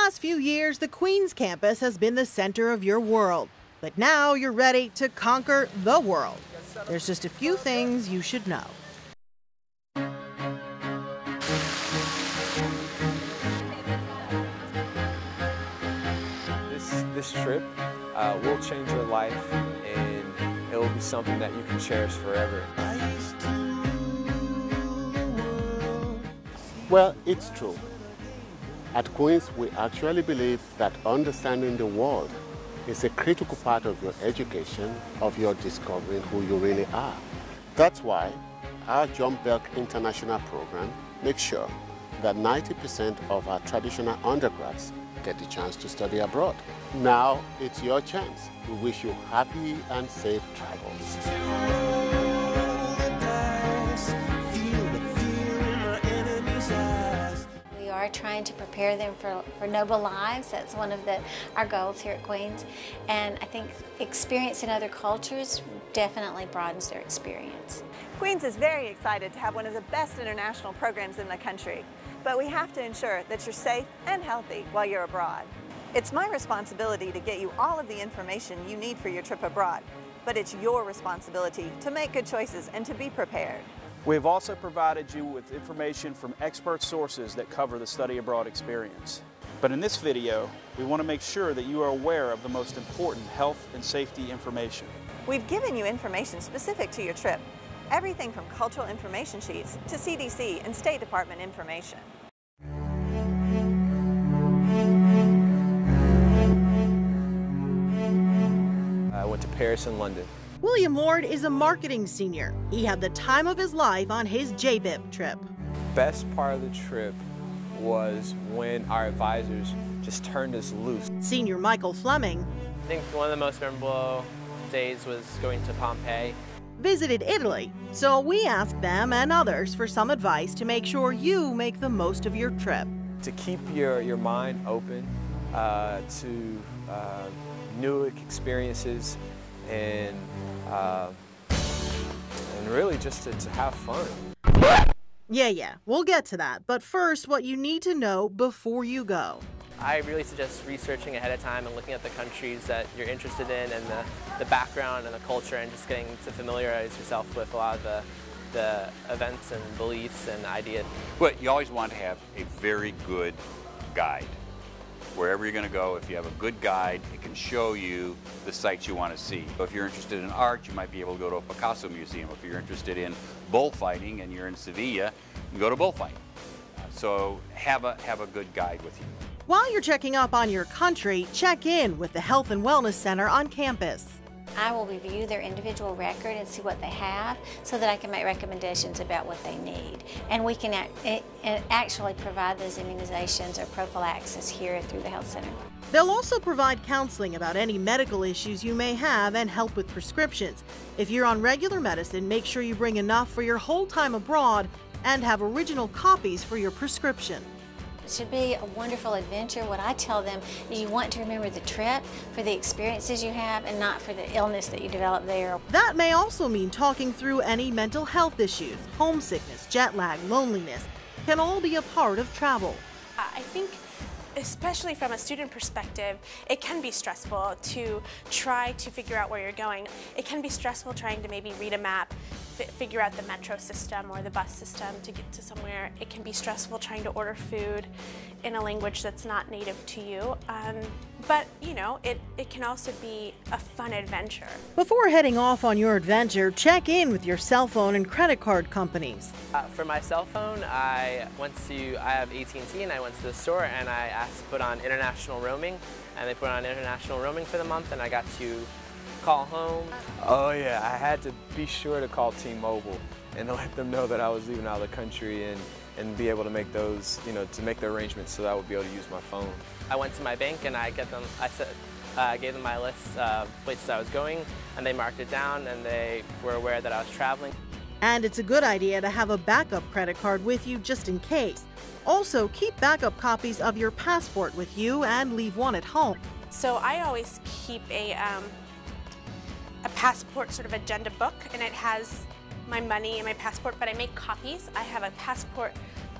past few years, the Queens campus has been the center of your world. But now you're ready to conquer the world. There's just a few things you should know. This trip will change your life, and it will be something that you can cherish forever. Well, it's true. At Queens, we actually believe that understanding the world is a critical part of your education, of your discovering who you really are. That's why our John Belk International program makes sure that 90% of our traditional undergrads get the chance to study abroad. Now it's your chance. We wish you happy and safe travels. We are trying to prepare them for noble lives. That's one of our goals here at Queens. And I think experience in other cultures definitely broadens their experience. Queens is very excited to have one of the best international programs in the country. But we have to ensure that you're safe and healthy while you're abroad. It's my responsibility to get you all of the information you need for your trip abroad, but it's your responsibility to make good choices and to be prepared. We have also provided you with information from expert sources that cover the study abroad experience. But in this video, we want to make sure that you are aware of the most important health and safety information. We've given you information specific to your trip. Everything from cultural information sheets to CDC and State Department information. I went to Paris and London. William Ward is a marketing senior. He had the time of his life on his JBIP trip. Best part of the trip was when our advisors just turned us loose. Senior Michael Fleming, I think one of the most memorable days was going to Pompeii. Visited Italy, so we asked them and others for some advice to make sure you make the most of your trip. To keep your mind open to new experiences and really just to have fun. Yeah, we'll get to that. But first, what you need to know before you go. I really suggest researching ahead of time and looking at the countries that you're interested in and the background and the culture, and just getting to familiarize yourself with a lot of the events and beliefs and ideas. But you always want to have a very good guide. Wherever you're going to go, if you have a good guide, it can show you the sites you want to see. So if you're interested in art, you might be able to go to a Picasso museum. If you're interested in bullfighting and you're in Sevilla, you can go to bullfight. So have a good guide with you. While you're checking up on your country, check in with the Health and Wellness Center on campus. I will review their individual record and see what they have so that I can make recommendations about what they need. And we can actually provide those immunizations or prophylaxis here through the health center. They'll also provide counseling about any medical issues you may have and help with prescriptions. If you're on regular medicine, make sure you bring enough for your whole time abroad and have original copies for your prescription. It should be a wonderful adventure. What I tell them is you want to remember the trip for the experiences you have and not for the illness that you develop there. That may also mean talking through any mental health issues. Homesickness, jet lag, loneliness can all be a part of travel. I think, especially from a student perspective, it can be stressful to try to figure out where you're going. It can be stressful trying to maybe read a map, figure out the metro system or the bus system to get to somewhere. It can be stressful trying to order food in a language that's not native to you. But, you know, it can also be a fun adventure. Before heading off on your adventure, check in with your cell phone and credit card companies. For my cell phone, I have AT&T, and I went to the store and I asked to put on international roaming, and they put on international roaming for the month, and I got to call home. Oh yeah, I had to be sure to call T-Mobile and to let them know that I was leaving out of the country and be able to make those, to make the arrangements so that I would be able to use my phone. I went to my bank and I gave them my list of places I was going, and they marked it down, and they were aware that I was traveling. And it's a good idea to have a backup credit card with you just in case. Also, keep backup copies of your passport with you and leave one at home. So I always keep a passport sort of agenda book, and it has my money and my passport, but I make copies. I have a passport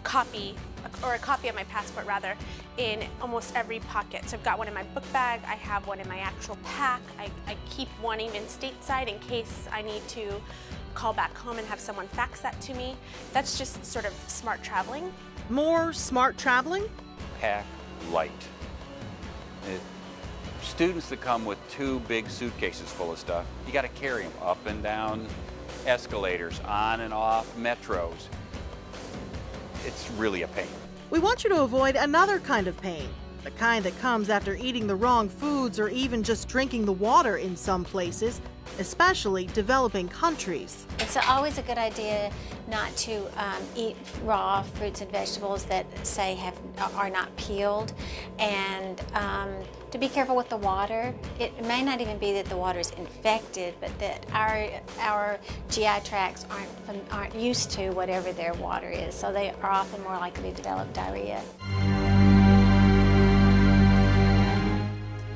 copy, or a copy of my passport rather, in almost every pocket. So I've got one in my book bag, I have one in my actual pack, I keep one even stateside in case I need to call back home and have someone fax that to me. That's just sort of smart traveling. More smart traveling? Pack light. Students that come with 2 big suitcases full of stuff, you got to carry them up and down escalators, on and off metros. It's really a pain. We want you to avoid another kind of pain, the kind that comes after eating the wrong foods or even just drinking the water in some places, especially developing countries. It's always a good idea not to eat raw fruits and vegetables that say are not peeled, and to be careful with the water. It may not even be that the water is infected, but that our GI tracts aren't used to whatever their water is, so they are often more likely to develop diarrhea.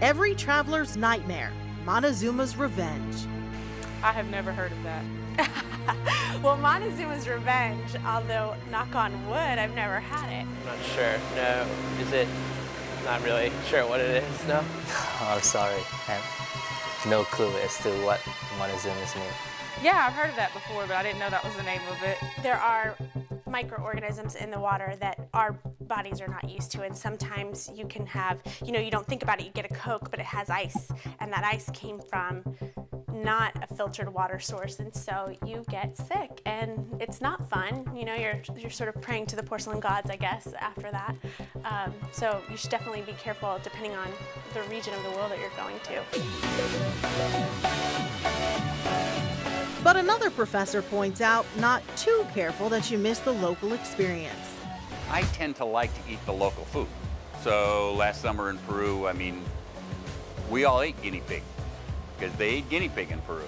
Every traveler's nightmare, Montezuma's Revenge. I have never heard of that. Well, Montezuma's Revenge, although knock on wood, I've never had it. I'm not sure. No. Is it? Not really sure what it is. No. I'm sorry. I have no clue as to what Montezuma's mean. Yeah, I've heard of that before, but I didn't know that was the name of it. There are microorganisms in the water that our bodies are not used to, and sometimes you can have, you don't think about it, you get a Coke, but it has ice, and that ice came from not a filtered water source, and so you get sick, and it's not fun. You're sort of praying to the porcelain gods, I guess, after that. So you should definitely be careful depending on the region of the world that you're going to. But another professor points out, not too careful that you miss the local experience. I tend to like to eat the local food. So last summer in Peru, we all ate guinea pig, because they ate guinea pig in Peru.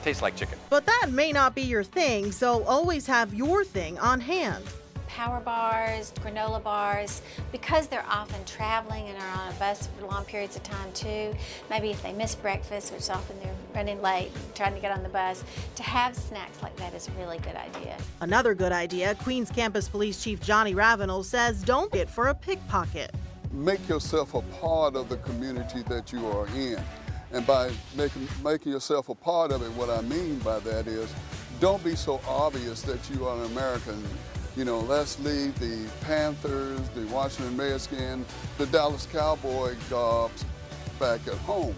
Tastes like chicken. But that may not be your thing, so always have your thing on hand. Power bars, granola bars, because they're often traveling and are on a bus for long periods of time too. Maybe if they miss breakfast, which often they're running late, trying to get on the bus, to have snacks like that is a really good idea. Another good idea, Queens Campus Police Chief Johnny Ravenel says don't get for a pickpocket. Make yourself a part of the community that you are in. And by making yourself a part of it, what I mean by that is, don't be so obvious that you are an American. Let's leave the Panthers, the Washington Redskins, the Dallas Cowboy gobs back at home.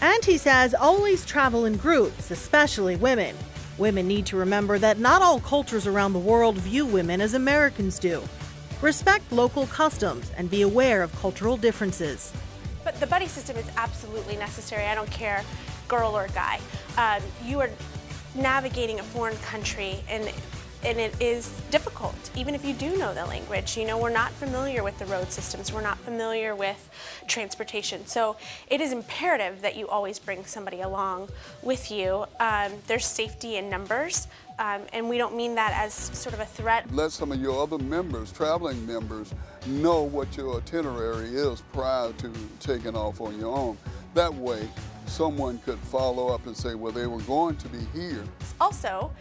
And he says always travel in groups, especially women. Women need to remember that not all cultures around the world view women as Americans do. Respect local customs and be aware of cultural differences. But the buddy system is absolutely necessary. I don't care, girl or guy. You are navigating a foreign country, and it is difficult, even if you do know the language. We're not familiar with the road systems. We're not familiar with transportation. So it is imperative that you always bring somebody along with you. There's safety in numbers, and we don't mean that as sort of a threat. Let some of your other members, traveling members, know what your itinerary is prior to taking off on your own. That way, someone could follow up and say, well, they were going to be here. Also,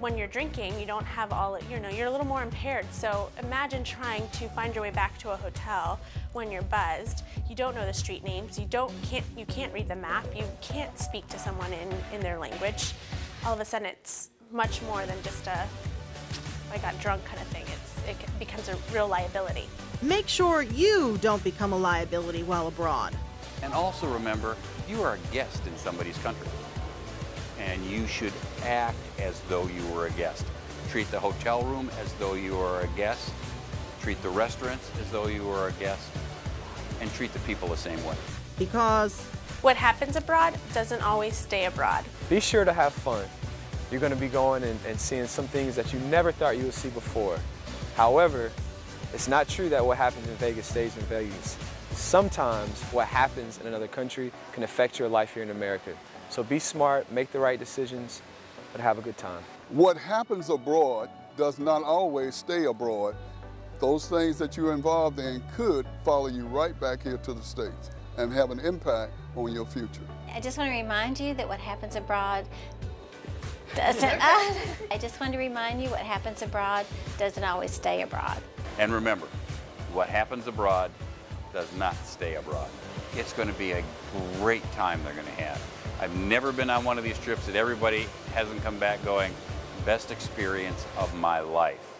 when you're drinking, you don't have you're a little more impaired. So imagine trying to find your way back to a hotel when you're buzzed. You don't know the street names. You can't read the map. You can't speak to someone in their language. All of a sudden, it's much more than just I got drunk kind of thing. It becomes a real liability. Make sure you don't become a liability while abroad. And also remember, you are a guest in somebody's country, and you should act as though you were a guest. Treat the hotel room as though you are a guest, treat the restaurants as though you were a guest, and treat the people the same way. Because what happens abroad doesn't always stay abroad. Be sure to have fun. You're going to be going and seeing some things that you never thought you would see before. However, it's not true that what happens in Vegas stays in Vegas. Sometimes what happens in another country can affect your life here in America. So be smart, make the right decisions, but have a good time. What happens abroad does not always stay abroad. Those things that you're involved in could follow you right back here to the States and have an impact on your future. I just want to remind you that what happens abroad Doesn't. I just wanted to remind you what happens abroad doesn't always stay abroad. And remember, what happens abroad does not stay abroad. It's going to be a great time they're going to have. I've never been on one of these trips that everybody hasn't come back going, best experience of my life.